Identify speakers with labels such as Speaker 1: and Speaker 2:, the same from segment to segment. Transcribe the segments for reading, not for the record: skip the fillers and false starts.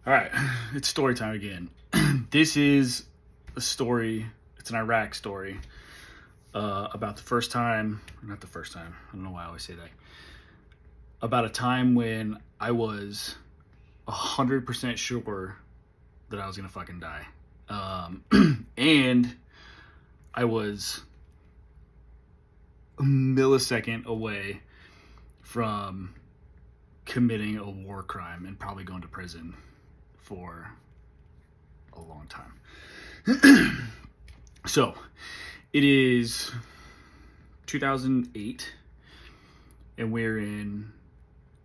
Speaker 1: All right, it's story time again. This is a story, it's an Iraq story about the first time, not the first time, I don't know why I always say that, about a time when I was 100% sure that I was gonna fucking die. And I was a millisecond away from committing a war crime and probably going to prison for a long time. So, it is 2008, and we're in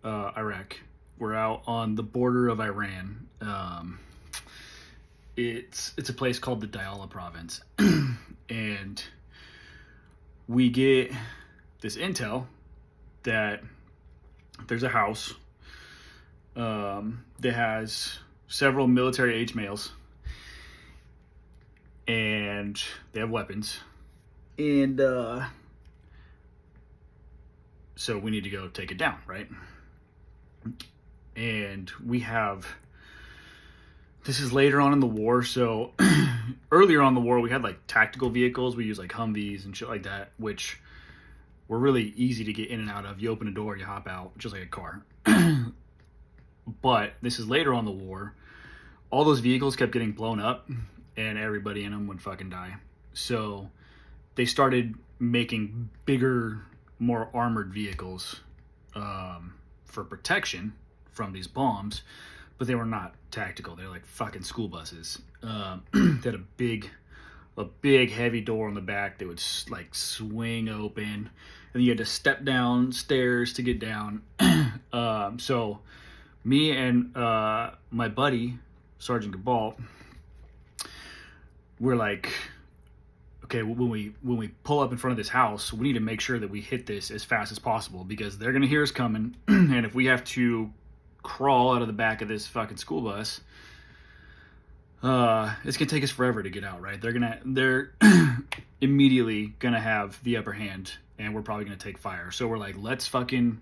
Speaker 1: Iraq. We're out on the border of Iran. It's a place called the Diyala province, and we get this intel that there's a house that has several military age males, and they have weapons, and so we need to go take it down, right? And we have, this is later on in the war, so earlier on in the war we had like tactical vehicles. We use like Humvees and shit like that, which were really easy to get in and out of. You open a door, you hop out, just like a car. But this is later on in the war. All those vehicles kept getting blown up, and everybody in them would fucking die. So they started making bigger, more armored vehicles for protection from these bombs, but they were not tactical. They were like fucking school buses. They had a big heavy door on the back that would like swing open, and then you had to step down stairs to get down. So me and my buddy Sergeant Gabalt, we're like, okay, when we pull up in front of this house, we need to make sure that we hit this as fast as possible, because they're gonna hear us coming, and if we have to crawl out of the back of this fucking school bus, it's gonna take us forever to get out, right? They're immediately gonna have the upper hand, and we're probably gonna take fire. So we're like, let's fucking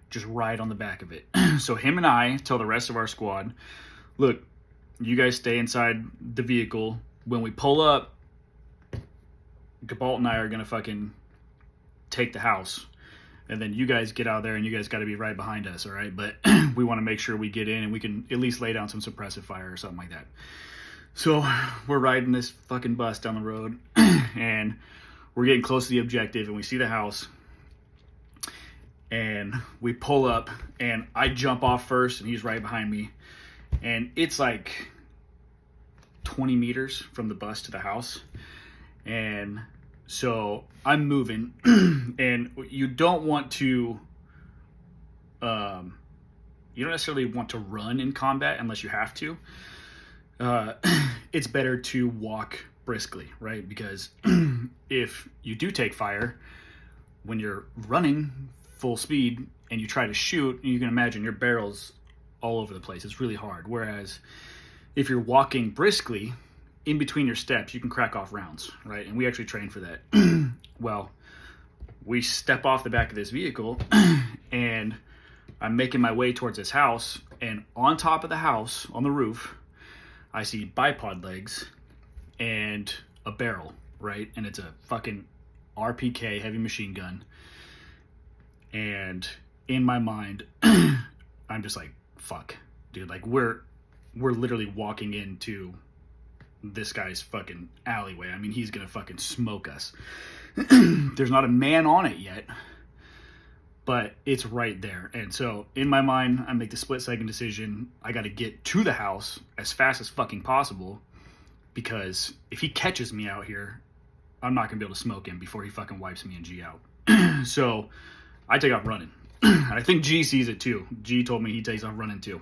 Speaker 1: just ride on the back of it. So him and I tell the rest of our squad, look, you guys stay inside the vehicle. When we pull up, Gabalt and I are gonna fucking take the house, and then you guys get out there, and you guys got to be right behind us, all right? But we want to make sure we get in, and we can at least lay down some suppressive fire or something like that. So we're riding this fucking bus down the road, and we're getting close to the objective, and we see the house, and we pull up, and I jump off first, and he's right behind me, and it's like 20 meters from the bus to the house. And so I'm moving, and you don't want to, you don't necessarily want to run in combat unless you have to. It's better to walk briskly, right? Because if you do take fire, when you're running full speed and you try to shoot, you can imagine your barrel's all over the place. It's really hard. Whereas if you're walking briskly, in between your steps, you can crack off rounds, right? And we actually train for that. Well, we step off the back of this vehicle, and I'm making my way towards this house, and on top of the house, on the roof, I see bipod legs and a barrel, right? And it's a fucking RPK heavy machine gun. And in my mind, I'm just like, fuck, dude, like we're literally walking into this guy's fucking alleyway. I mean, he's gonna fucking smoke us. There's not a man on it yet, but it's right there. And so in my mind, I make the split-second decision. I got to get to the house as fast as fucking possible, because if he catches me out here, I'm not gonna be able to smoke him before he fucking wipes me and G out. So I take off running. And I think G sees it too. G told me he takes off running too.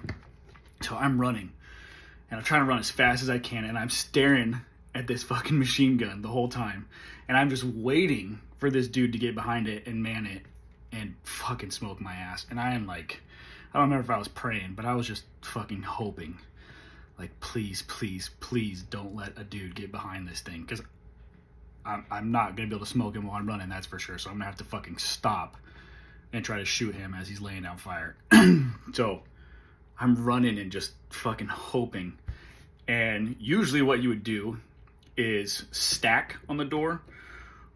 Speaker 1: So I'm running, and I'm trying to run as fast as I can, and I'm staring at this fucking machine gun the whole time, and I'm just waiting for this dude to get behind it and man it and fucking smoke my ass. And I am like, I don't remember if I was praying, but I was just fucking hoping, like, please, please, please don't let a dude get behind this thing, because I'm not gonna be able to smoke him while I'm running, that's for sure. So I'm gonna have to fucking stop and try to shoot him as he's laying down fire. So I'm running and just fucking hoping. And usually what you would do is stack on the door,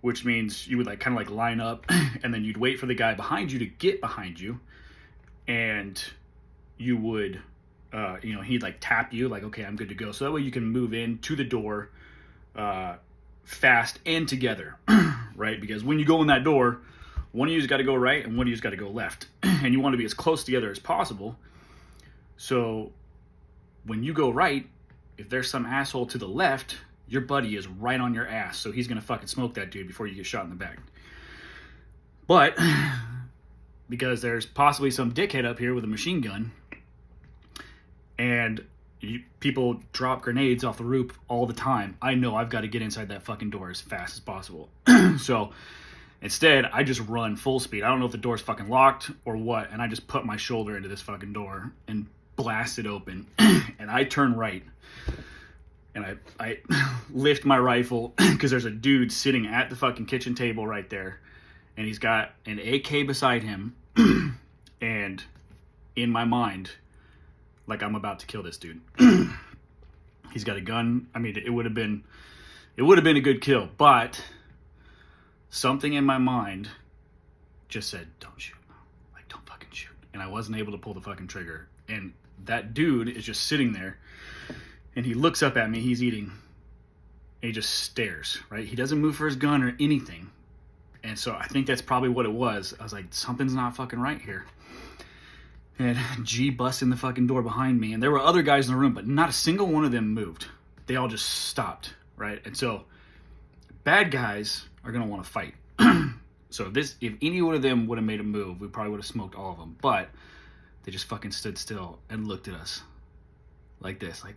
Speaker 1: which means you would like kind of like line up and then you'd wait for the guy behind you to get behind you, and you would he'd like tap you like, okay, I'm good to go, so that way you can move in to the door fast and together. Right? Because when you go in that door, one of you's got to go right and one of you's got to go left, and you want to be as close together as possible. So when you go right, if there's some asshole to the left, your buddy is right on your ass, so he's gonna fucking smoke that dude before you get shot in the back. But because there's possibly some dickhead up here with a machine gun, and people drop grenades off the roof all the time, I know I've got to get inside that fucking door as fast as possible. So instead, I just run full speed. I don't know if the door's fucking locked or what, and I just put my shoulder into this fucking door and blast it open. And I turn right. And I lift my rifle because there's a dude sitting at the fucking kitchen table right there. And he's got an AK beside him. And in my mind, like, I'm about to kill this dude. He's got a gun. I mean, it would have been a good kill. But something in my mind just said, don't shoot. Like, don't fucking shoot. And I wasn't able to pull the fucking trigger. And that dude is just sitting there. And he looks up at me, he's eating, and he just stares, right? He doesn't move for his gun or anything. And so I think that's probably what it was. I was like, something's not fucking right here. And G busts in the fucking door behind me, and there were other guys in the room, but not a single one of them moved. They all just stopped, right? And so bad guys are going to want to fight. So if any one of them would have made a move, we probably would have smoked all of them. But they just fucking stood still and looked at us like this, like,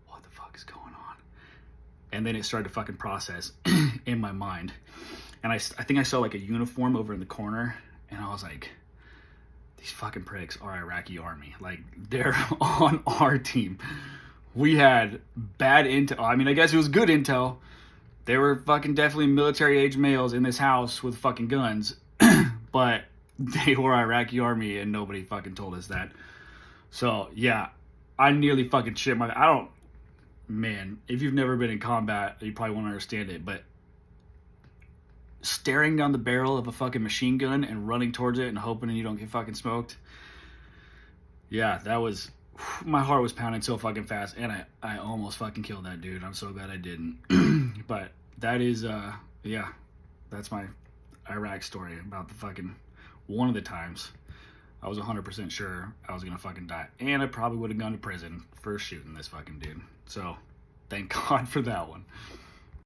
Speaker 1: what the fuck is going on? And then it started to fucking process in my mind. And I think I saw like a uniform over in the corner, and I was like, these fucking pricks are Iraqi army. Like, they're on our team. We had bad intel. I mean, I guess it was good intel. There were fucking definitely military-age males in this house with fucking guns. But they were Iraqi army, and nobody fucking told us that. So, yeah, I nearly fucking shit my... Man, if you've never been in combat, you probably won't understand it, but staring down the barrel of a fucking machine gun and running towards it and hoping you don't get fucking smoked. Yeah, that was... My heart was pounding so fucking fast, and I almost fucking killed that dude. I'm so glad I didn't. But that is, yeah, that's my Iraq story about the fucking... One of the times I was 100% sure I was gonna fucking die. And I probably would have gone to prison for shooting this fucking dude. So, thank God for that one.